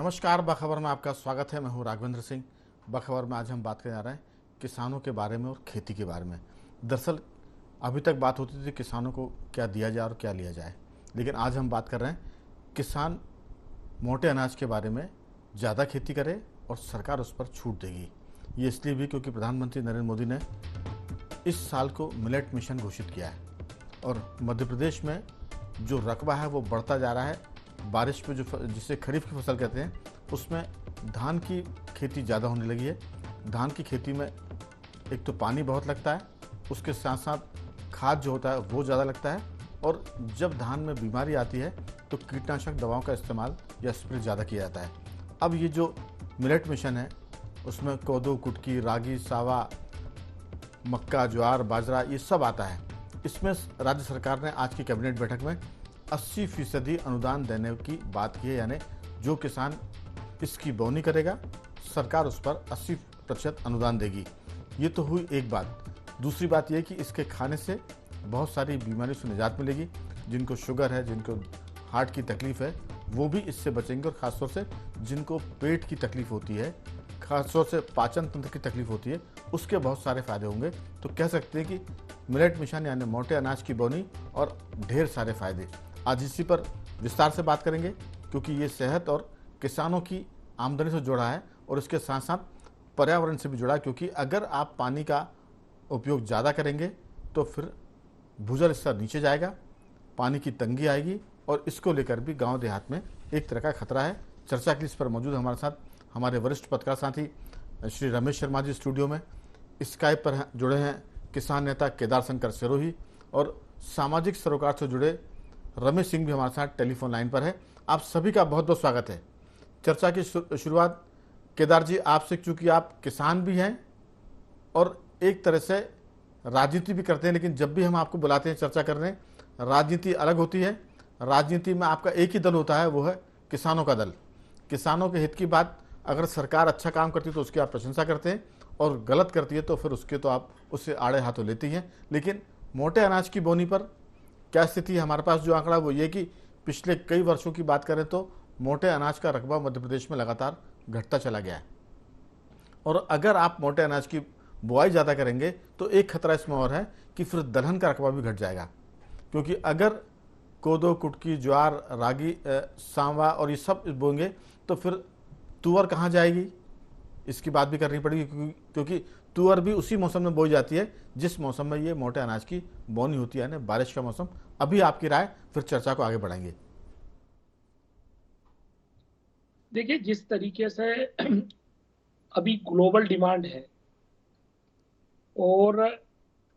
नमस्कार, बखबर में आपका स्वागत है। मैं हूं राघवेंद्र सिंह। बखबर में आज हम बात करने जा रहे हैं किसानों के बारे में और खेती के बारे में। दरअसल अभी तक बात होती थी किसानों को क्या दिया जाए और क्या लिया जाए, लेकिन आज हम बात कर रहे हैं किसान मोटे अनाज के बारे में। ज़्यादा खेती करे और सरकार उस पर छूट देगी। ये इसलिए भी क्योंकि प्रधानमंत्री नरेंद्र मोदी ने इस साल को मिलेट मिशन घोषित किया है और मध्य प्रदेश में जो रकबा है वो बढ़ता जा रहा है। बारिश पे जो जिसे खरीफ की फसल कहते हैं, उसमें धान की खेती ज़्यादा होने लगी है। धान की खेती में एक तो पानी बहुत लगता है, उसके साथ साथ खाद जो होता है वो ज़्यादा लगता है, और जब धान में बीमारी आती है तो कीटनाशक दवाओं का इस्तेमाल या स्प्रे ज़्यादा किया जाता है। अब ये जो मिलेट मिशन है उसमें कोदो, कुटकी, रागी, सावा, मक्का, ज्वार, बाजरा ये सब आता है। इसमें राज्य सरकार ने आज की कैबिनेट बैठक में 80% अनुदान देने की बात की है, यानी जो किसान इसकी बोनी करेगा सरकार उस पर 80% अनुदान देगी। ये तो हुई एक बात। दूसरी बात यह कि इसके खाने से बहुत सारी बीमारियों से निजात मिलेगी। जिनको शुगर है, जिनको हार्ट की तकलीफ है, वो भी इससे बचेंगे, और ख़ासतौर से जिनको पेट की तकलीफ होती है, खासतौर से पाचन तंत्र की तकलीफ होती है, उसके बहुत सारे फायदे होंगे। तो कह सकते हैं कि मिलेट मिशन यानी मोटे अनाज की बोनी और ढेर सारे फायदे। आज इसी पर विस्तार से बात करेंगे, क्योंकि ये सेहत और किसानों की आमदनी से जुड़ा है और इसके साथ साथ पर्यावरण से भी जुड़ा है। क्योंकि अगर आप पानी का उपयोग ज़्यादा करेंगे तो फिर भूजल स्तर नीचे जाएगा, पानी की तंगी आएगी, और इसको लेकर भी गांव देहात में एक तरह का खतरा है। चर्चा के लिए इस पर मौजूद हमारे साथ हमारे वरिष्ठ पत्रकार साथी श्री रमेश शर्मा जी स्टूडियो में। स्काइप पर जुड़े हैं किसान नेता केदार शंकर सिरोही, और सामाजिक सरोकार से जुड़े रमेश सिंह भी हमारे साथ टेलीफोन लाइन पर है। आप सभी का बहुत बहुत स्वागत है। चर्चा की शुरुआत केदार जी आपसे, चूंकि आप किसान भी हैं और एक तरह से राजनीति भी करते हैं, लेकिन जब भी हम आपको बुलाते हैं चर्चा करने, राजनीति अलग होती है। राजनीति में आपका एक ही दल होता है, वो है किसानों का दल। किसानों के हित की बात, अगर सरकार अच्छा काम करती है तो उसकी आप प्रशंसा करते हैं, और गलत करती है तो फिर उसके तो आप उससे आड़े हाथों लेती हैं। लेकिन मोटे अनाज की बोनी पर क्या स्थिति है? हमारे पास जो आंकड़ा वो ये कि पिछले कई वर्षों की बात करें तो मोटे अनाज का रकबा मध्य प्रदेश में लगातार घटता चला गया है, और अगर आप मोटे अनाज की बुआई ज़्यादा करेंगे तो एक खतरा इसमें और है कि फिर दलहन का रकबा भी घट जाएगा। क्योंकि अगर कोदो, कुटकी, ज्वार, रागी, सांवा और ये सब बोएंगे तो फिर तुअर कहाँ जाएगी, इसकी बात भी करनी पड़ेगी। क्योंकि तुअर भी उसी मौसम में बोई जाती है जिस मौसम में ये मोटे अनाज की बोनी होती है, यानी बारिश का मौसम। अभी आपकी राय, फिर चर्चा को आगे बढ़ाएंगे। देखिए, जिस तरीके से अभी ग्लोबल डिमांड है और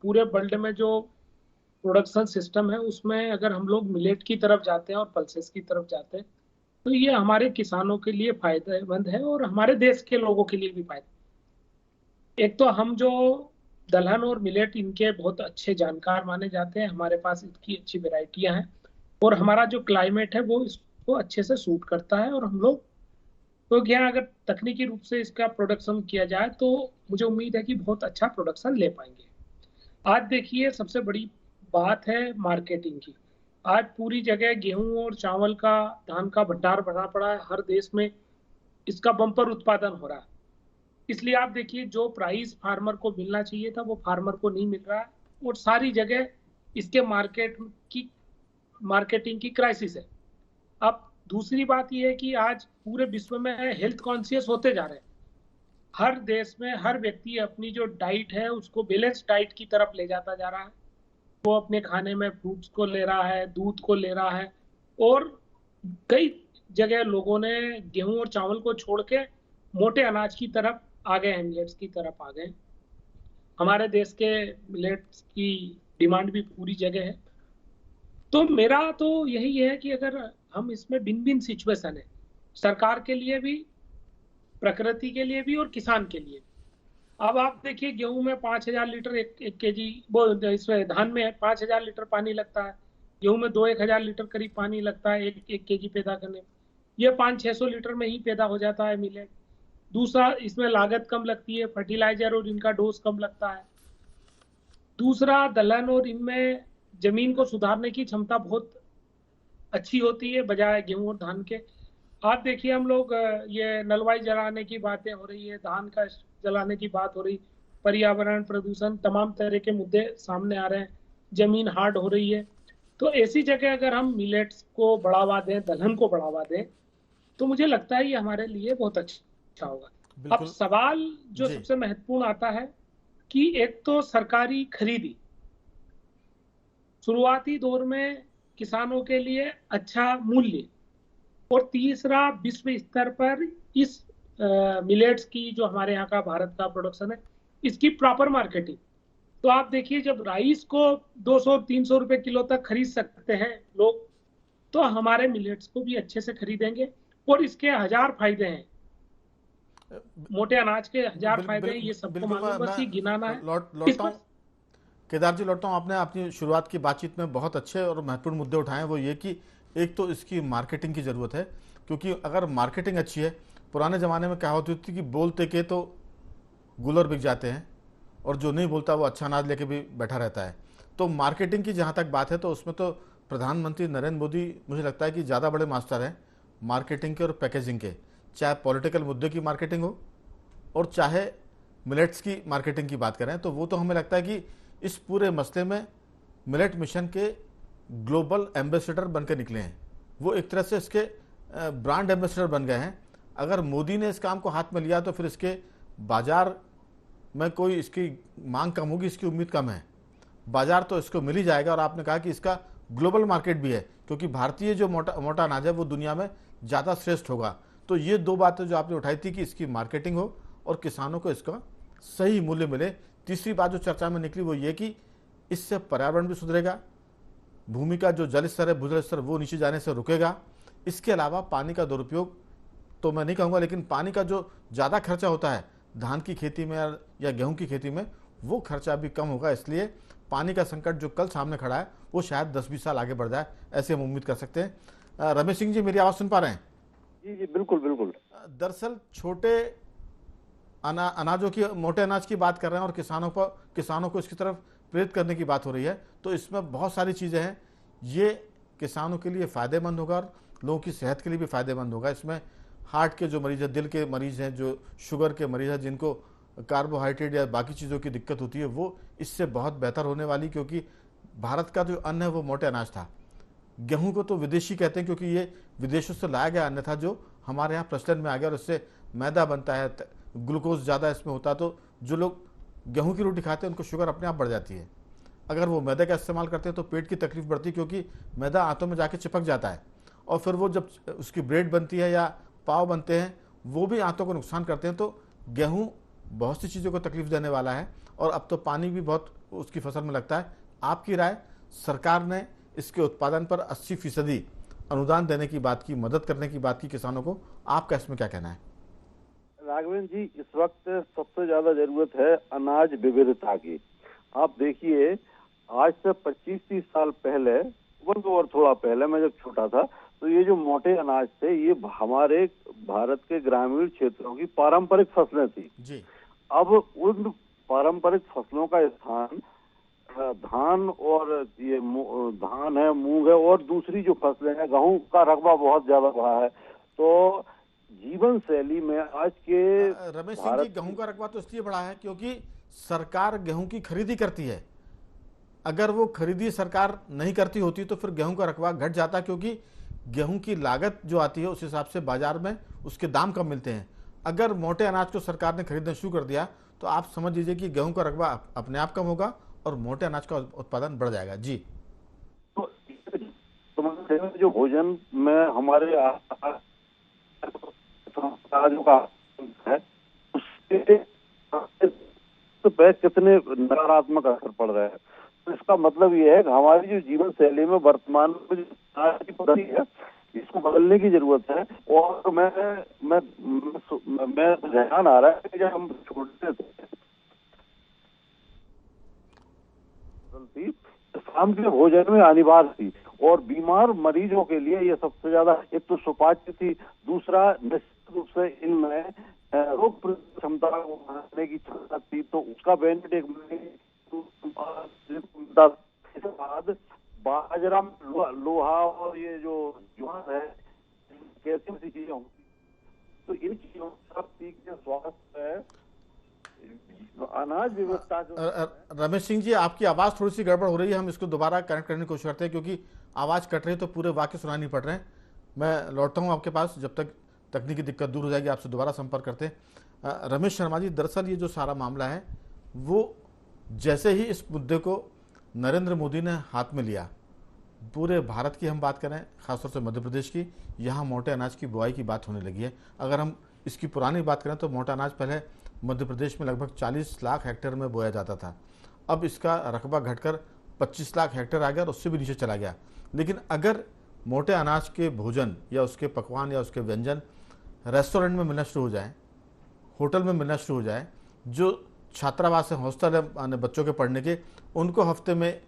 पूरे वर्ल्ड में जो प्रोडक्शन सिस्टम है, उसमें अगर हम लोग मिलेट की तरफ जाते हैं और पल्सेस की तरफ जाते हैं तो ये हमारे किसानों के लिए फायदेमंद है और हमारे देश के लोगों के लिए भी फायदा। एक तो हम जो दलहन और मिलेट, इनके बहुत अच्छे जानकार माने जाते हैं, हमारे पास इनकी अच्छी वेराइटियां हैं और हमारा जो क्लाइमेट है वो इसको अच्छे से सूट करता है। और हम लोग तो क्या, अगर तकनीकी रूप से इसका प्रोडक्शन किया जाए तो मुझे उम्मीद है कि बहुत अच्छा प्रोडक्शन ले पाएंगे। आज देखिए, सबसे बड़ी बात है मार्केटिंग की। आज पूरी जगह गेहूं और चावल का, धान का भंडार भरा पड़ा है, हर देश में इसका बम्पर उत्पादन हो रहा है। इसलिए आप देखिए, जो प्राइस फार्मर को मिलना चाहिए था वो फार्मर को नहीं मिल रहा है, और सारी जगह इसके की मार्केटिंग की क्राइसिस है। अब दूसरी बात यह है कि आज पूरे विश्व में हेल्थ कॉन्शियस होते जा रहे हैं। हर देश में हर व्यक्ति अपनी जो डाइट है उसको बैलेंस डाइट की तरफ ले जाता जा रहा है। वो अपने खाने में फ्रूट्स को ले रहा है, दूध को ले रहा है, और कई जगह लोगों ने गेहूं और चावल को छोड़ के मोटे अनाज की तरफ आ गए हैं, मिलेट्स की तरफ आ गए। हमारे देश के मिलेट्स की डिमांड भी पूरी जगह है। तो मेरा तो यही है कि अगर हम इसमें भिन्न भिन्न सिचुएशन है, सरकार के लिए भी, प्रकृति के लिए भी और किसान के लिए। अब आप देखिए, गेहूं में 5,000 लीटर एक केजी, वो इसमें धान में 5,000 लीटर पानी लगता है, गेहूं में 1,000 लीटर करीब पानी लगता है एक केजी पैदा करने में। ये 500-600 लीटर में ही पैदा हो जाता है मिलेट। दूसरा, इसमें लागत कम लगती है, फर्टिलाइजर और इनका डोज कम लगता है। दूसरा, दलहन और इनमें जमीन को सुधारने की क्षमता बहुत अच्छी होती है बजाय गेहूं और धान के। आप देखिए हम लोग ये नलवाई जलाने की बातें हो रही है, धान का जलाने की बात हो रही, पर्यावरण प्रदूषण तमाम तरह के मुद्दे सामने आ रहे हैं, जमीन हार्ड हो रही है। तो ऐसी जगह अगर हम मिलेट्स को बढ़ावा दें, दलहन को बढ़ावा दें, तो मुझे लगता है ये हमारे लिए बहुत अच्छा होगा। अब बिल्कुल। सवाल जो जी। सबसे महत्वपूर्ण आता है कि एक तो सरकारी खरीदी शुरुआती दौर में किसानों के लिए अच्छा मूल्य, और तीसरा विश्व स्तर पर इस मिलेट्स की जो हमारे यहाँ का भारत का प्रोडक्शन है, इसकी प्रॉपर मार्केटिंग। तो आप देखिए जब राइस को 200-300 रुपए किलो तक खरीद सकते हैं लोग, तो हमारे मिलेट्स को भी अच्छे से खरीदेंगे। और इसके हजार फायदे हैं, मोटे अनाज के हजार बिल, फायदे बिल, हैं, ये सबको बिल्कुल। मालूम, बस ये गिनाना है इस लौटता पर। हूँ केदार जी, लौटता हूँ। आपने अपनी शुरुआत की बातचीत में बहुत अच्छे और महत्वपूर्ण मुद्दे उठाए हैं। वो ये कि एक तो इसकी मार्केटिंग की ज़रूरत है, क्योंकि अगर मार्केटिंग अच्छी है, पुराने ज़माने में क्या होती थी कि बोलते के तो गूलर बिक जाते हैं, और जो नहीं बोलता वो अच्छा अनाज लेके भी बैठा रहता है। तो मार्केटिंग की जहाँ तक बात है, तो उसमें तो प्रधानमंत्री नरेंद्र मोदी मुझे लगता है कि ज़्यादा बड़े मास्टर हैं मार्केटिंग के और पैकेजिंग के। चाहे पॉलिटिकल मुद्दे की मार्केटिंग हो और चाहे मिलेट्स की मार्केटिंग की बात करें, तो वो तो हमें लगता है कि इस पूरे मसले में मिलेट मिशन के ग्लोबल एम्बेसडर बनकर निकले हैं। वो एक तरह से इसके ब्रांड एम्बेसडर बन गए हैं। अगर मोदी ने इस काम को हाथ में लिया तो फिर इसके बाजार में कोई इसकी मांग कम होगी, इसकी उम्मीद कम है। बाजार तो इसको मिल ही जाएगा। और आपने कहा कि इसका ग्लोबल मार्केट भी है, क्योंकि भारतीय जो मोटा मोटा अनाज है वो दुनिया में ज़्यादा श्रेष्ठ होगा। तो ये दो बातें जो आपने उठाई थी कि इसकी मार्केटिंग हो और किसानों को इसका सही मूल्य मिले। तीसरी बात जो चर्चा में निकली वो ये कि इससे पर्यावरण भी सुधरेगा, भूमि का जो जल स्तर है, भूजल स्तर, वो नीचे जाने से रुकेगा। इसके अलावा पानी का दुरुपयोग तो मैं नहीं कहूँगा, लेकिन पानी का जो ज़्यादा खर्चा होता है धान की खेती में या गेहूं की खेती में, वो खर्चा भी कम होगा। इसलिए पानी का संकट जो कल सामने खड़ा है वो शायद 10-20 साल आगे बढ़ जाए, ऐसे हम उम्मीद कर सकते हैं। रमेश सिंह जी, मेरी आवाज़ सुन पा रहे हैं? जी जी, बिल्कुल बिल्कुल। दरअसल छोटे अनाजों की, मोटे अनाज की बात कर रहे हैं, और किसानों को इसकी तरफ प्रेरित करने की बात हो रही है। तो इसमें बहुत सारी चीज़ें हैं। ये किसानों के लिए फ़ायदेमंद होगा और लोगों की सेहत के लिए भी फ़ायदेमंद होगा। इसमें हार्ट के जो मरीज़ हैं, दिल के मरीज़ हैं, जो शुगर के मरीज़ हैं, जिनको कार्बोहाइड्रेट या बाकी चीज़ों की दिक्कत होती है, वो इससे बहुत बेहतर होने वाली। क्योंकि भारत का जो अन्न है वो मोटे अनाज था। गेहूं को तो विदेशी कहते हैं, क्योंकि ये विदेशों से लाया गया अन्न था जो हमारे यहाँ प्रचलन में आ गया, और इससे मैदा बनता है, ग्लूकोज ज़्यादा इसमें होता है। तो जो लोग गेहूं की रोटी खाते हैं उनको शुगर अपने आप बढ़ जाती है। अगर वो मैदे का इस्तेमाल करते हैं तो पेट की तकलीफ बढ़ती है, क्योंकि मैदा आंतों में जाके चिपक जाता है, और फिर वो जब उसकी ब्रेड बनती है या पाव बनते हैं, वो भी आंतों को नुकसान करते हैं। तो गेहूं बहुत सी चीज़ों को तकलीफ देने वाला है, और अब तो पानी भी बहुत उसकी फसल में लगता है। आपकी राय? सरकार ने इसके उत्पादन पर 80% अनुदान देने की बात की, मदद करने की बात की किसानों को, आपका इसमें क्या कहना है? राघवेंद्र जी, इस वक्त सबसे ज्यादा जरूरत है अनाज विविधता की। आप देखिए, आज से 25-30 साल पहले, और थोड़ा पहले, मैं जब छोटा था, तो ये जो मोटे अनाज थे, ये हमारे भारत के ग्रामीण क्षेत्रों की पारंपरिक फसलें थी। जी। अब उन पारंपरिक फसलों का स्थान धान, और ये धान है, मूंग है, और दूसरी जो फसलें हैं, गेहूं का रकबा बहुत ज्यादा बढ़ा है। तो जीवन शैली में आज के रमेश सिंह जी, भारत गेहूं का रकबा तो इसलिए बढ़ा है क्योंकि सरकार गेहूं की खरीदी करती है। अगर वो खरीदी सरकार नहीं करती होती तो फिर गेहूं का रकबा घट जाता, क्योंकि गेहूं की लागत जो आती है उस हिसाब से बाजार में उसके दाम कम मिलते हैं। अगर मोटे अनाज को सरकार ने खरीदना शुरू कर दिया तो आप समझ लीजिए कि गेहूं का रकबा अपने आप कम होगा और मोटे अनाज का उत्पादन बढ़ जाएगा। जी। तो जो भोजन में हमारे समाजों का है, उसके पे कितने नकारात्मक असर पड़ रहा है। तो इसका मतलब ये है कि हमारी जो जीवन शैली में वर्तमान में जो आज की पद्धति है, इसको बदलने की जरूरत है। और मैं ध्यान आ रहा है कि जब हम छोटे थे, शाम के भोजन में अनिवार्य थी, और बीमार मरीजों के लिए ये सबसे ज्यादा, एक तो सुपाच्य थी, दूसरा निश्चित रूप से इनमें रोग प्रतिरोधक क्षमता को बढ़ाने की क्षमता थी। तो उसका बेनिफिट एक बाद बाजरा में लोहा और ये जो ज्वार है, कैसी कैसी चीजें होंगी, तो इन चीजों का सीखने स्वास्थ्य अनाज विविधता रमेश सिंह जी, आपकी आवाज़ थोड़ी सी गड़बड़ हो रही है, हम इसको दोबारा कनेक्ट करने की कोशिश करते हैं क्योंकि आवाज़ कट रही है तो पूरे वाक्य सुनाई नहीं पड़ रहे हैं। मैं लौटता हूँ आपके पास, जब तक तकनीकी दिक्कत दूर हो जाएगी आपसे दोबारा संपर्क करते हैं। रमेश शर्मा जी, दरअसल ये जो सारा मामला है वो जैसे ही इस मुद्दे को नरेंद्र मोदी ने हाथ में लिया, पूरे भारत की हम बात करें, खासतौर से मध्य प्रदेश की, यहाँ मोटे अनाज की बुआई की बात होने लगी है। अगर हम इसकी पुरानी बात करें तो मोटा अनाज पहले मध्य प्रदेश में लगभग 40 लाख हेक्टेयर में बोया जाता था। अब इसका रकबा घटकर 25 लाख हेक्टेयर आ गया और उससे भी नीचे चला गया। लेकिन अगर मोटे अनाज के भोजन या उसके पकवान या उसके व्यंजन रेस्टोरेंट में मिलना शुरू हो जाए, होटल में मिलना शुरू हो जाए, जो छात्रावास है, हॉस्टल है बच्चों के पढ़ने के, उनको हफ्ते में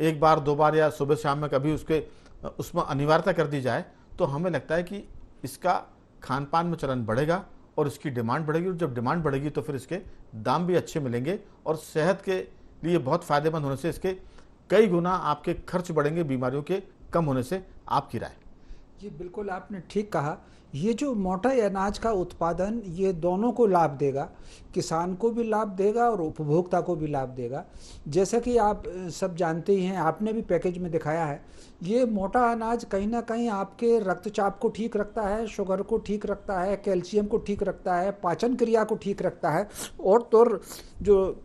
एक बार 2 बार या सुबह शाम में कभी उसमें अनिवार्यता कर दी जाए, तो हमें लगता है कि इसका खान पान में चलन बढ़ेगा और इसकी डिमांड बढ़ेगी। और जब डिमांड बढ़ेगी तो फिर इसके दाम भी अच्छे मिलेंगे और सेहत के लिए बहुत फ़ायदेमंद होने से इसके कई गुना आपके खर्च बढ़ेंगे बीमारियों के कम होने से। आपकी राय? ये बिल्कुल आपने ठीक कहा। ये जो मोटा अनाज का उत्पादन, ये दोनों को लाभ देगा, किसान को भी लाभ देगा और उपभोक्ता को भी लाभ देगा। जैसा कि आप सब जानते ही हैं, आपने भी पैकेज में दिखाया है, ये मोटा अनाज कहीं ना कहीं आपके रक्तचाप को ठीक रखता है, शुगर को ठीक रखता है, कैल्शियम को ठीक रखता है, पाचन क्रिया को ठीक रखता है, और तो जो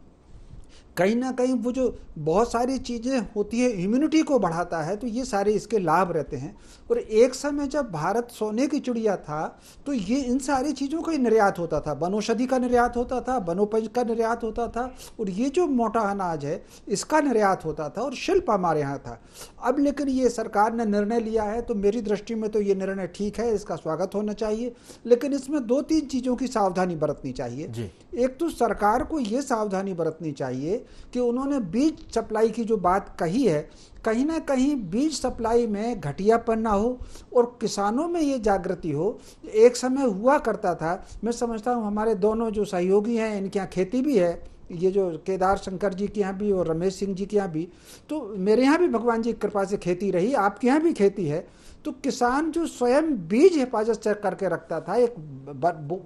कहीं ना कहीं वो जो बहुत सारी चीज़ें होती है, इम्यूनिटी को बढ़ाता है। तो ये सारे इसके लाभ रहते हैं। और एक समय जब भारत सोने की चिड़िया था तो ये इन सारी चीज़ों का निर्यात होता था, वनौषधि का निर्यात होता था, वनोपज का निर्यात होता था, और ये जो मोटा अनाज है इसका निर्यात होता था, और शिल्प हमारे यहाँ था। अब लेकिन ये सरकार ने निर्णय लिया है, तो मेरी दृष्टि में तो ये निर्णय ठीक है, इसका स्वागत होना चाहिए। लेकिन इसमें 2-3 चीज़ों की सावधानी बरतनी चाहिए। एक तो सरकार को ये सावधानी बरतनी चाहिए कि उन्होंने बीज सप्लाई की जो बात कही है, कहीं ना कहीं बीज सप्लाई में घटियापन ना हो और किसानों में ये जागृति हो। एक समय हुआ करता था, मैं समझता हूँ हमारे दोनों जो सहयोगी हैं इनके यहाँ खेती भी है, ये जो केदार शंकर जी के यहाँ भी और रमेश सिंह जी के यहाँ भी, तो मेरे यहाँ भी भगवान जी की कृपा से खेती रही, आपके यहाँ भी खेती है। तो किसान जो स्वयं बीज हिफाजत करके रखता था, एक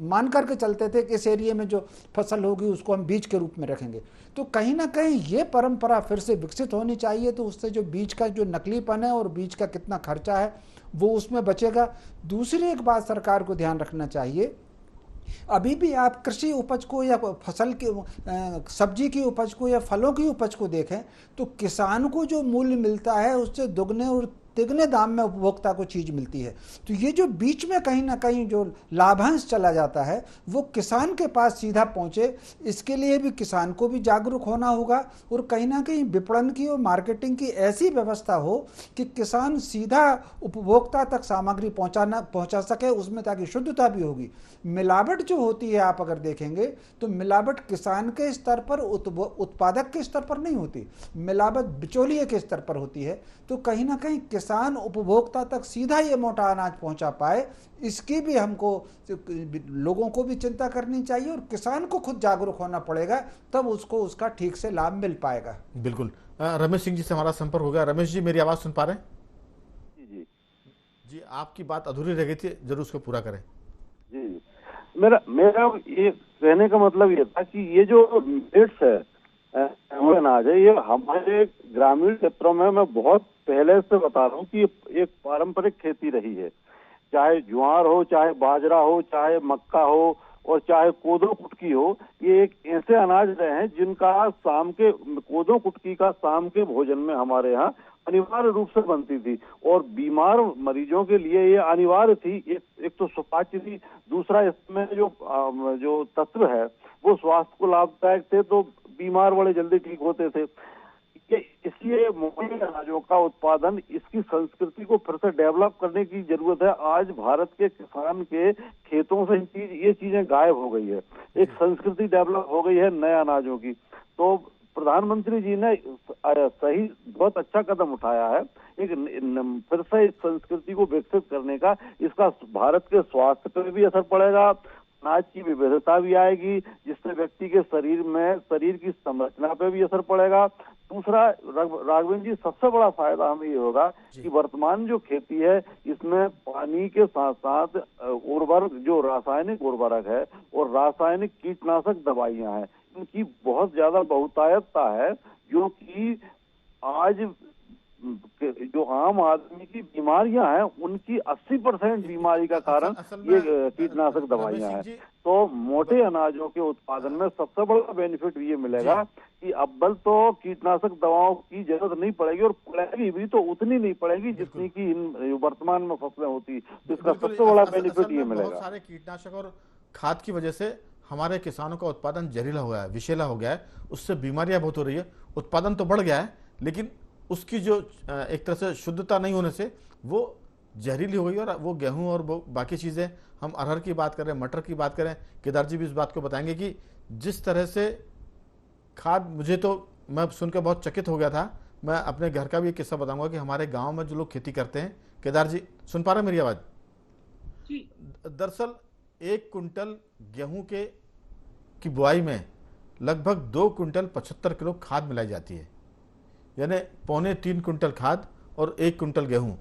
मान करके चलते थे कि इस एरिया में जो फसल होगी उसको हम बीज के रूप में रखेंगे। तो कहीं ना कहीं ये परंपरा फिर से विकसित होनी चाहिए, तो उससे जो बीज का जो नकलीपन है और बीज का कितना खर्चा है वो उसमें बचेगा। दूसरी एक बात सरकार को ध्यान रखना चाहिए, अभी भी आप कृषि उपज को या फसल के सब्जी की उपज को या फलों की उपज को देखें तो किसान को जो मूल्य मिलता है उससे दुगने और तिगने दाम में उपभोक्ता को चीज़ मिलती है। तो ये जो बीच में कहीं ना कहीं जो लाभांश चला जाता है वो किसान के पास सीधा पहुँचे, इसके लिए भी किसान को भी जागरूक होना होगा। और कहीं ना कहीं विपणन की और मार्केटिंग की ऐसी व्यवस्था हो कि किसान सीधा उपभोक्ता तक सामग्री पहुँचा सके उसमें, ताकि शुद्धता भी होगी। मिलावट जो होती है आप अगर देखेंगे तो मिलावट किसान के स्तर पर, उत्पादक के स्तर पर नहीं होती, मिलावट बिचौलिए के स्तर पर होती है। तो कहीं ना कहीं किसान उपभोक्ता तक सीधा ये मोटा अनाज पहुंचा पाए, इसकी भी हमको लोगों को भी चिंता करनी चाहिए और किसान को खुद जागरूक होना पड़ेगा, तब उसको उसका ठीक से लाभ मिल पाएगा। बिल्कुल। रमेश सिंह जी से हमारा संपर्क हो गया। रमेश जी, मेरी आवाज़ सुन पा रहे हैं? जी जी, आपकी बात अधूरी रह गई थी, जरूर उसको पूरा करें। जी, मेरा ये कहने का मतलब ये था कि ये जो मिलेट्स है, अनाज है, ये हमारे ग्रामीण क्षेत्रों में मैं बहुत पहले से बता रहा हूँ कि एक पारंपरिक खेती रही है। चाहे ज्वार हो, चाहे बाजरा हो, चाहे मक्का हो और चाहे कोदो कुटकी हो, ये एक ऐसे अनाज रहे हैं जिनका शाम के कोदो कुटकी का शाम के भोजन में हमारे यहाँ अनिवार्य रूप से बनती थी और बीमार मरीजों के लिए ये अनिवार्य थी। एक तो सुपाच्य थी, दूसरा इसमें जो तत्व है वो स्वास्थ्य को लाभदायक थे, तो बीमार बड़े जल्दी ठीक होते थे। इसलिए मोटे अनाजों का उत्पादन, इसकी संस्कृति को फिर से डेवलप करने की जरूरत है। आज भारत के किसान के खेतों से ये चीजें गायब हो गई है, एक संस्कृति डेवलप हो गई है नए अनाजों की। तो प्रधानमंत्री जी ने सही बहुत अच्छा कदम उठाया है, एक फिर से इस संस्कृति को विकसित करने का। इसका भारत के स्वास्थ्य पर भी असर पड़ेगा, अनाज की विविधता भी आएगी, जिससे व्यक्ति के शरीर की संरचना पे भी असर पड़ेगा। दूसरा राघवेंद्र जी, सबसे बड़ा फायदा हमें ये होगा कि वर्तमान जो खेती है इसमें पानी के साथ साथ उर्वरक, जो रासायनिक उर्वरक है और रासायनिक कीटनाशक दवाइयां हैं, इनकी बहुत ज्यादा बहुतायतता है, जो कि आज जो आम आदमी की बीमारियां हैं उनकी 80% बीमारी का कारण ये कीटनाशक दवाइयां हैं। तो मोटे अनाजों के उत्पादन में सबसे बड़ा बेनिफिट ये मिलेगा कि अव्वल तो कीटनाशक दवाओं की जरूरत नहीं पड़ेगी, और पड़ेगी भी तो उतनी नहीं पड़ेगी जितनी की इन वर्तमान में फसलें होती, तो इसका सबसे बड़ा बेनिफिट ये मिलेगा। बहुत सारे कीटनाशक और खाद की वजह से हमारे किसानों का उत्पादन जहरीला हो गया है, विषैला हो गया है, उससे बीमारियां बहुत हो रही है। उत्पादन तो बढ़ गया है लेकिन उसकी जो एक तरह से शुद्धता नहीं होने से वो जहरीली हो गई, और वो गेहूं और वो बाकी चीज़ें, हम अरहर की बात करें, मटर की बात करें, केदार जी भी इस बात को बताएंगे कि जिस तरह से खाद, मुझे तो मैं सुनकर बहुत चकित हो गया था। मैं अपने घर का भी एक किस्सा बताऊंगा कि हमारे गांव में जो लोग खेती करते हैं, केदार जी सुन पा रहे हैं मेरी आवाज़? दरअसल 1 कुंटल गेहूं की बुआई में लगभग 2 कुंटल 75 किलो खाद मिलाई जाती है, यानी 2.25 कुंटल खाद और 1 कुंटल गेहूं।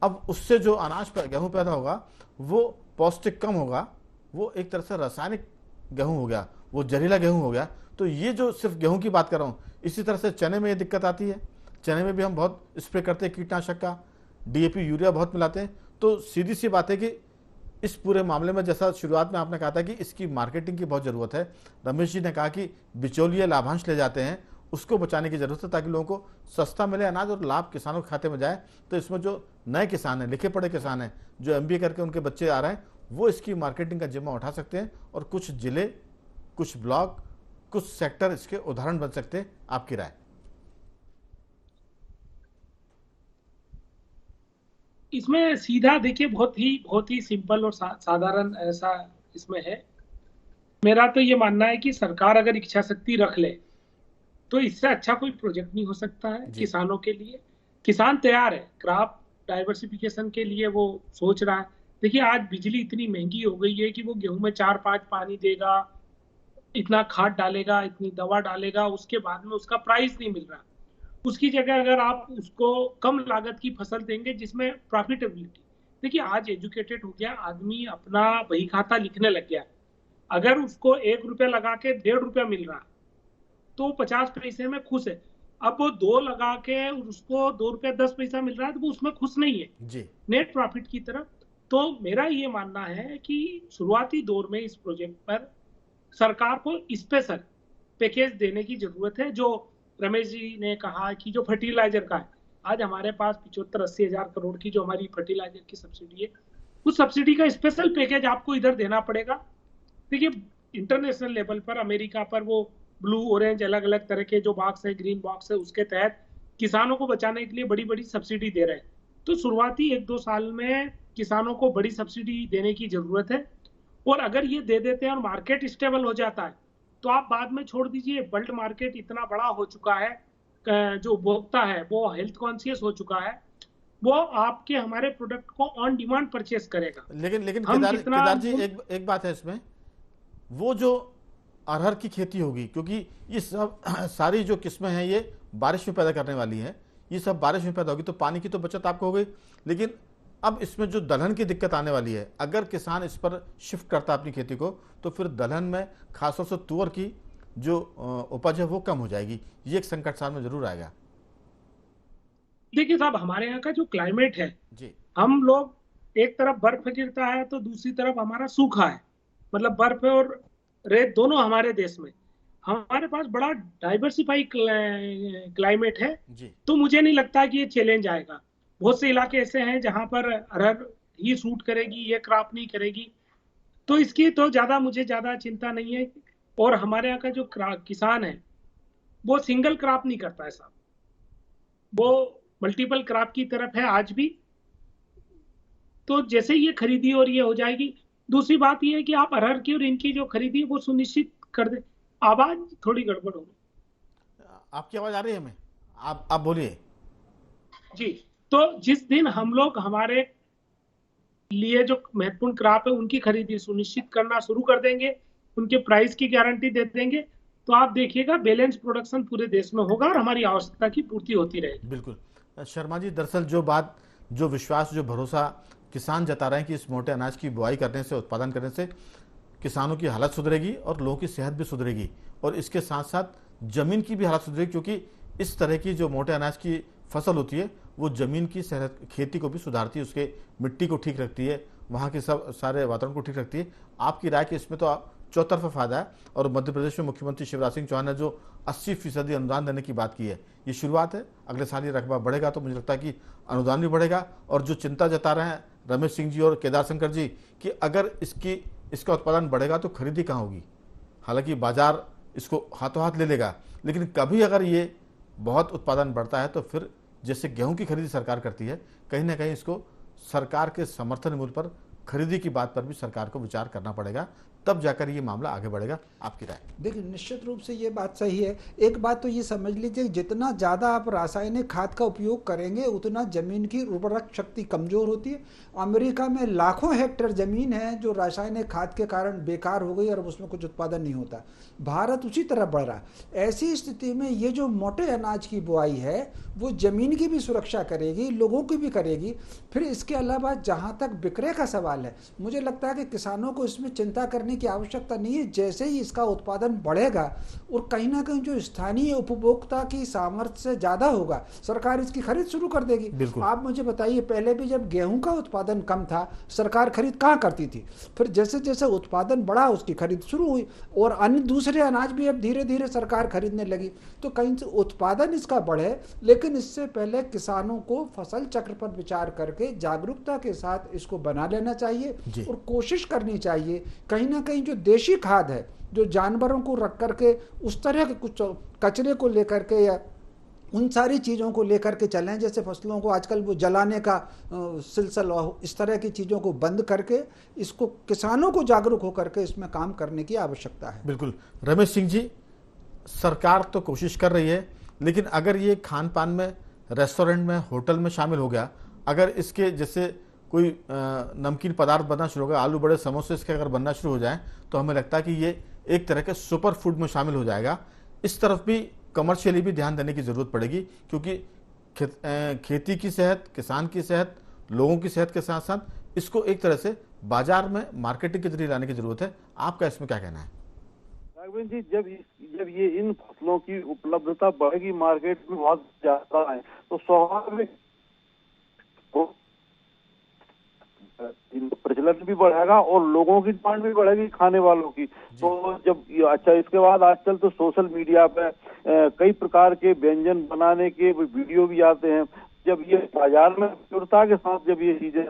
अब उससे जो अनाज गेहूं पैदा होगा वो पौष्टिक कम होगा, वो एक तरह से रासायनिक गेहूं हो गया, वो जहरीला गेहूं हो गया। तो ये जो सिर्फ गेहूं की बात कर रहा हूँ, इसी तरह से चने में ये दिक्कत आती है। चने में भी हम बहुत स्प्रे करते हैं कीटनाशक का, DAP यूरिया बहुत मिलाते हैं। तो सीधी सी बात है कि इस पूरे मामले में, जैसा शुरुआत में आपने कहा था कि इसकी मार्केटिंग की बहुत ज़रूरत है, रमेश जी ने कहा कि बिचौलिए लाभांश ले जाते हैं, उसको बचाने की जरूरत है ताकि लोगों को सस्ता मिले अनाज और लाभ किसानों के खाते में जाए। तो इसमें जो नए किसान हैं, लिखे पढ़े किसान हैं, जो MBA करके उनके बच्चे आ रहे हैं, वो इसकी मार्केटिंग का जिम्मा उठा सकते हैं, और कुछ जिले, कुछ ब्लॉक, कुछ सेक्टर इसके उदाहरण बन सकते हैं। आपकी राय? इसमें सीधा देखिए, बहुत ही सिंपल और साधारण ऐसा इसमें है। मेरा तो ये मानना है कि सरकार अगर इच्छा शक्ति रख ले तो इससे अच्छा कोई प्रोजेक्ट नहीं हो सकता है किसानों के लिए। किसान तैयार है, क्रॉप डाइवर्सिफिकेशन के लिए वो सोच रहा है। देखिए आज बिजली इतनी महंगी हो गई है कि वो गेहूं में 4-5 पानी देगा, इतना खाद डालेगा, इतनी दवा डालेगा, उसके बाद में उसका प्राइस नहीं मिल रहा। उसकी जगह अगर आप उसको कम लागत की फसल देंगे जिसमें प्रॉफिटेबिलिटी, देखिए आज एजुकेटेड हो गया आदमी, अपना बही खाता लिखने लग गया। अगर उसको 1 रुपया लगा के 1.5 रुपया मिल रहा तो 50 पैसे में खुश है। अब वो 2 लगा के उसको 2 रुपया 10 पैसा मिल रहा है तो वो उसमें खुश नहीं है जी, नेट प्रॉफिट की तरफ। तो मेरा ये मानना है कि शुरुआती दौर में इस प्रोजेक्ट पर सरकार को स्पेशल पैकेज देने की जरूरत है। जो रमेश जी ने कहा कि जो फर्टिलाइजर का है, आज हमारे पास 75-80 हजार करोड़ की जो हमारी फर्टिलाइजर की सब्सिडी है, उस सब्सिडी का स्पेशल पैकेज आपको इधर देना पड़ेगा। देखिए इंटरनेशनल लेवल पर, अमेरिका पर वो ब्लू ऑरेंज अलग अलग तरह के जो बॉक्स है, ग्रीन बॉक्स है, उसके तहत किसानों को बचाने के लिए बड़ी बड़ी सब्सिडी दे रहे हैं। तो शुरुआती 1-2 साल में किसानों को बड़ी सब्सिडी देने की जरूरत है, और अगर ये दे देते हैं और मार्केट स्टेबल हो जाता है तो आप बाद में छोड़ दीजिए, वर्ल्ड मार्केट इतना बड़ा हो चुका है, जो उपभोक्ता है वो हेल्थ कॉन्शियस हो चुका है, वो आपके हमारे प्रोडक्ट को ऑन डिमांड परचेस करेगा। लेकिन केदार जी एक बात है इसमें, वो जो अरहर की खेती होगी, क्योंकि ये सब सारी जो किस्में हैं ये बारिश में पैदा करने वाली हैं, ये सब बारिश में पैदा होगी, तो पानी की तो बचत आपको हो गई। लेकिन अब इसमें जो दलहन की दिक्कत आने वाली है, अगर किसान इस पर शिफ्ट करता अपनी खेती को, तो फिर दलहन में खासतौर से तुअर की जो उपज है वो कम हो जाएगी। ये एक संकट साल में जरूर आएगा। देखिए साहब, हमारे यहाँ का जो क्लाइमेट है जी, हम लोग एक तरफ बर्फ गिरता है तो दूसरी तरफ हमारा सूखा है, मतलब बर्फ और रेत दोनों हमारे देश में। हमारे पास बड़ा डाइवर्सिफाई क्लाइमेट है जी। तो मुझे नहीं लगता कि ये चैलेंज आएगा। बहुत से इलाके ऐसे हैं जहां पर अरहर ही सूट करेगी, ये क्रॉप नहीं करेगी, तो इसकी तो मुझे ज्यादा चिंता नहीं है। और हमारे यहाँ का जो किसान है वो सिंगल क्रॉप नहीं करता है साहब, वो मल्टीपल क्रॉप की तरफ है आज भी। तो जैसे ये खरीदी और ये हो जाएगी। दूसरी बात ये है कि आप अरहर की और इनकी जो खरीदी है वो सुनिश्चित कर दे। आवाज थोड़ी गड़बड़ हो गई, आपकी आवाज आ रही है हमें? आप बोलिए जी। तो जिस दिन हम लोग हमारे लिए जो महत्वपूर्ण क्रॉप है उनकी खरीदी सुनिश्चित करना शुरू कर देंगे, उनके प्राइस की गारंटी दे देंगे, तो आप देखिएगा बैलेंस प्रोडक्शन पूरे देश में होगा और हमारी आवश्यकता की पूर्ति होती रहेगी। बिल्कुल शर्मा जी, दरअसल जो विश्वास, जो भरोसा किसान जता रहे हैं कि इस मोटे अनाज की बुआई करने से, उत्पादन करने से किसानों की हालत सुधरेगी और लोगों की सेहत भी सुधरेगी और इसके साथ साथ जमीन की भी हालत सुधरेगी, क्योंकि इस तरह की जो मोटे अनाज की फसल होती है वो जमीन की सेहत, खेती को भी सुधारती है, उसके मिट्टी को ठीक रखती है, वहाँ के सब सारे वातावरण को ठीक रखती है। आपकी राय कि इसमें तो चौतरफा फायदा है। और मध्य प्रदेश में मुख्यमंत्री शिवराज सिंह चौहान ने जो 80% अनुदान देने की बात की है, ये शुरुआत है। अगले साल ये रकबा बढ़ेगा तो मुझे लगता है कि अनुदान भी बढ़ेगा। और जो चिंता जता रहे हैं रमेश सिंह जी और केदार शंकर जी कि अगर इसका उत्पादन बढ़ेगा तो खरीदी कहाँ होगी, हालांकि बाजार इसको हाथों हाथ ले लेगा, लेकिन कभी अगर ये बहुत उत्पादन बढ़ता है तो फिर जैसे गेहूं की खरीदी सरकार करती है, कहीं ना कहीं इसको सरकार के समर्थन मूल्य पर खरीदी की बात पर भी सरकार को विचार करना पड़ेगा, तब जाकर ये मामला आगे बढ़ेगा। आपकी राय? देखिए, निश्चित रूप से ये बात सही है। एक बात तो ये समझ लीजिए, जितना ज़्यादा आप रासायनिक खाद का उपयोग करेंगे उतना ज़मीन की उर्वरक शक्ति कमज़ोर होती है। अमेरिका में लाखों हेक्टेयर ज़मीन है जो रासायनिक खाद के कारण बेकार हो गई और उसमें कुछ उत्पादन नहीं होता। भारत उसी तरह बढ़ रहा है। ऐसी स्थिति में ये जो मोटे अनाज की बुआई है वो ज़मीन की भी सुरक्षा करेगी, लोगों की भी करेगी। फिर इसके अलावा जहाँ तक विक्रय का सवाल है, मुझे लगता है कि किसानों को इसमें चिंता करने की आवश्यकता नहीं है। जैसे ही इसका उत्पादन बढ़ेगा और कहीं ना कहीं जो स्थानीय उपभोक्ता की सामर्थ्य से ज़्यादा होगा, सरकार इसकी खरीद शुरू कर देगी। आप मुझे बताइए, पहले भी जब गेहूं का उत्पादन कम था सरकार खरीद कहाँ करती थी? फिर जैसे जैसे उत्पादन बढ़ा उसकी खरीद शुरू हुई और अन्य दूसरे अनाज भी अब धीरे धीरे सरकार खरीदने लगी। तो कहीं से उत्पादन इसका बढ़े, लेकिन इससे पहले किसानों को फसल चक्र पर विचार करके जागरूकता के साथ इसको बना लेना चाहिए और कोशिश करनी चाहिए कहीं ना कहीं जो देशी खाद है, जो जानवरों को रख करके उस तरह के कुछ कचरे को लेकर के या उन सारी चीज़ों को लेकर के चलें, जैसे फसलों को आजकल वो जलाने का सिलसिला, इस तरह की चीज़ों को बंद करके इसको किसानों को जागरूक होकर के इसमें काम करने की आवश्यकता है। बिल्कुल रमेश सिंह जी, सरकार तो कोशिश कर रही है, लेकिन अगर ये खान पान में, रेस्टोरेंट में, होटल में शामिल हो गया, अगर इसके जैसे कोई नमकीन पदार्थ बनना शुरू होगा, आलू बड़े, समोसे इसके अगर बनना शुरू हो जाए, तो हमें लगता है कि ये एक तरह के सुपर फूड में शामिल हो जाएगा। इस तरफ भी कमर्शियली भी ध्यान देने की ज़रूरत पड़ेगी, क्योंकि खेती की सेहत, किसान की सेहत, लोगों की सेहत के साथ साथ इसको एक तरह से बाजार में मार्केटिंग के जरिए लाने की ज़रूरत है। आपका इसमें क्या कहना है? राघवेंद्र जी, जब ये इन फसलों की उपलब्धता बढ़ेगी मार्केट में बहुत ज्यादा है, तो स्वाभाविक प्रचलन भी बढ़ेगा और लोगों की डिमांड भी बढ़ेगी, खाने वालों की। तो जब अच्छा, इसके बाद आजकल तो सोशल मीडिया पे कई प्रकार के व्यंजन बनाने के वीडियो भी आते हैं। जब ये बाजार में विविधता के साथ जब ये चीजें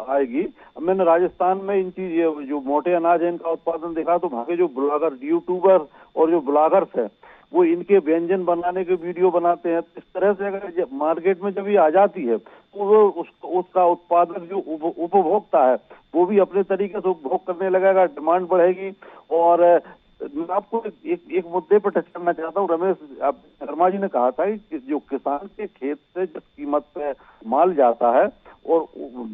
आएगी, मैंने राजस्थान में इन चीज जो मोटे अनाज है इनका उत्पादन देखा, तो वहाँ के जो ब्लॉगर, यूट्यूबर और जो ब्लॉगर्स है वो इनके व्यंजन बनाने के वीडियो बनाते हैं। इस तरह से अगर मार्केट में जब ये आ जाती है तो वो उसका उत्पादक जो उपभोक्ता है वो भी अपने तरीके से उपभोग करने लगेगा, डिमांड बढ़ेगी। और मैं आपको एक मुद्दे पर टच करना चाहता हूँ। रमेश शर्मा जी ने कहा था कि जो किसान के खेत से जिस कीमत पे माल जाता है और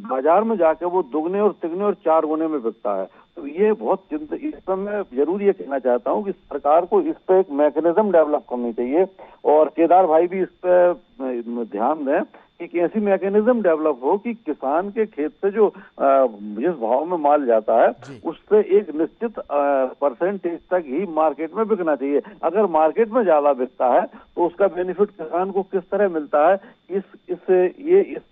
बाजार में जाके वो दुगने और तिगने और 4 गुने में बिकता है, तो ये बहुत चिंता। इस पर मैं जरूर ये कहना चाहता हूँ कि सरकार को इस पे एक मैकेनिज्म डेवलप करनी चाहिए और केदार भाई भी इस पे ध्यान दें कि ऐसी मैकेनिज्म डेवलप हो कि किसान के खेत से जो जिस भाव में माल जाता है उससे एक निश्चित परसेंटेज तक ही मार्केट में बिकना चाहिए। अगर मार्केट में ज्यादा बिकता है तो उसका बेनिफिट किसान को किस तरह मिलता है, इस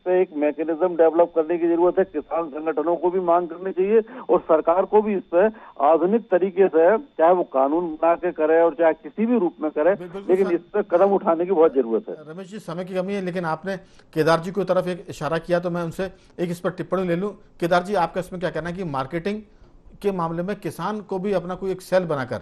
पे एक मैकेनिज्म डेवलप करने की जरूरत है। किसान संगठनों को भी मांग करनी चाहिए और सरकार को भी इस पे आधुनिक तरीके से, चाहे वो कानून बना के करे और चाहे किसी भी रूप में करे, लेकिन इस पे कदम उठाने की बहुत जरूरत है। रमेश जी, समय की कमी है, लेकिन आपने केदार जी की तरफ एक इशारा किया तो मैं उनसे एक इस पर टिप्पणी ले लूं। केदार जी, आपका इसमें क्या कहना है कि मार्केटिंग के मामले में किसान को भी अपना कोई एक सेल बनाकर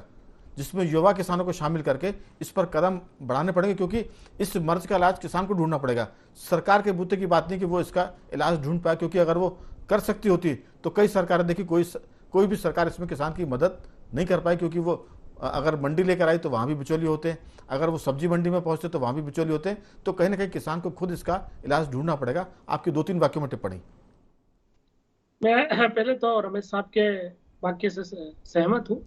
जिसमें युवा किसानों को शामिल करके इस पर कदम बढ़ाने पड़ेंगे, क्योंकि इस मर्ज का इलाज किसान को ढूंढना पड़ेगा। सरकार के बूते की बात नहीं कि वो इसका इलाज ढूंढ पाए, क्योंकि अगर वो कर सकती होती तो कई सरकारें देखी, कोई भी सरकार इसमें किसान की मदद नहीं कर पाई, क्योंकि वो अगर मंडी लेकर आई तो वहाँ भी बिचौली होते हैं, अगर वो सब्जी मंडी में पहुंचते तो वहाँ भी बिचौली होते हैं। तो कहीं ना कहीं किसान को खुद इसका इलाज ढूंढना पड़ेगा। आपकी 2-3 वाक्यों में टिप्पणी। मैं पहले तो रमेश साहब के वाक्य से सहमत हूँ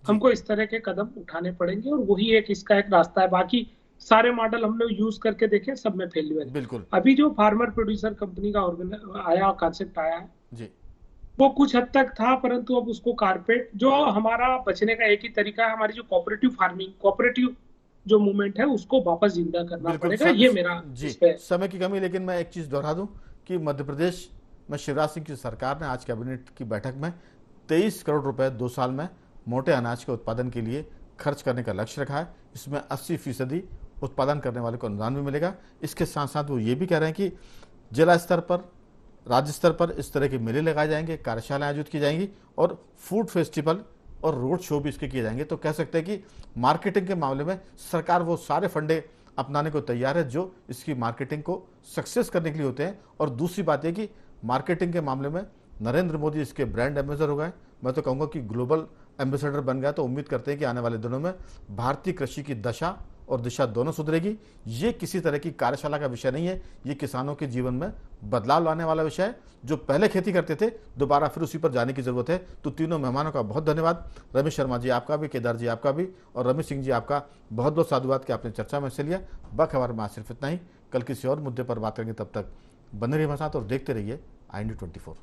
हमको इस तरह के कदम उठाने पड़ेंगे और वही एक इसका एक रास्ता है। बाकी सारे मॉडल हम लोग यूज करके देखे, सब में फेल्यूर है। बिल्कुल अभी जो फार्मर प्रोड्यूसर कंपनी का आया कॉन्सेप्ट आया है जी, वो कुछ हद तक था, परंतु अब उसको कारपेट, जो हमारा बचने का एक ही तरीका है, हमारी जो कोऑपरेटिव फार्मिंग, कोऑपरेटिव जो मूवमेंट है उसको वापस जिंदा करना बिल्कुल पड़ेगा। ये मेरा जी, इस पे समय की कमी, लेकिन मैं एक चीज़ दोहरा दूं कि मध्य प्रदेश में शिवराज सिंह की सरकार ने आज कैबिनेट की बैठक में 23 करोड़ रुपए 2 साल में मोटे अनाज के उत्पादन के लिए खर्च करने का लक्ष्य रखा है। इसमें 80% उत्पादन करने वाले को अनुदान भी मिलेगा। इसके साथ साथ वो ये भी कह रहे हैं कि जिला स्तर पर, राज्य स्तर पर इस तरह के मेले लगाए जाएंगे, कार्यशालाएं आयोजित की जाएंगी और फूड फेस्टिवल और रोड शो भी इसके किए जाएंगे। तो कह सकते हैं कि मार्केटिंग के मामले में सरकार वो सारे फंडे अपनाने को तैयार है जो इसकी मार्केटिंग को सक्सेस करने के लिए होते हैं। और दूसरी बात यह कि मार्केटिंग के मामले में नरेंद्र मोदी इसके ब्रांड एम्बेसडर हो गए, मैं तो कहूँगा कि ग्लोबल एम्बेसडर बन गया। तो उम्मीद करते हैं कि आने वाले दिनों में भारतीय कृषि की दशा और दिशा दोनों सुधरेगी। ये किसी तरह की कार्यशाला का विषय नहीं है, ये किसानों के जीवन में बदलाव लाने वाला विषय है। जो पहले खेती करते थे दोबारा फिर उसी पर जाने की जरूरत है। तो तीनों मेहमानों का बहुत धन्यवाद। रमेश शर्मा जी आपका भी, केदार जी आपका भी, और रमेश सिंह जी आपका बहुत बहुत साधुवाद कि आपने चर्चा में हिस्सा लिया। बखबर में आज सिर्फ इतना ही। कल किसी और मुद्दे पर बात करेंगे, तब तक बने रहिए हमारे साथ और देखते रहिए IND 24।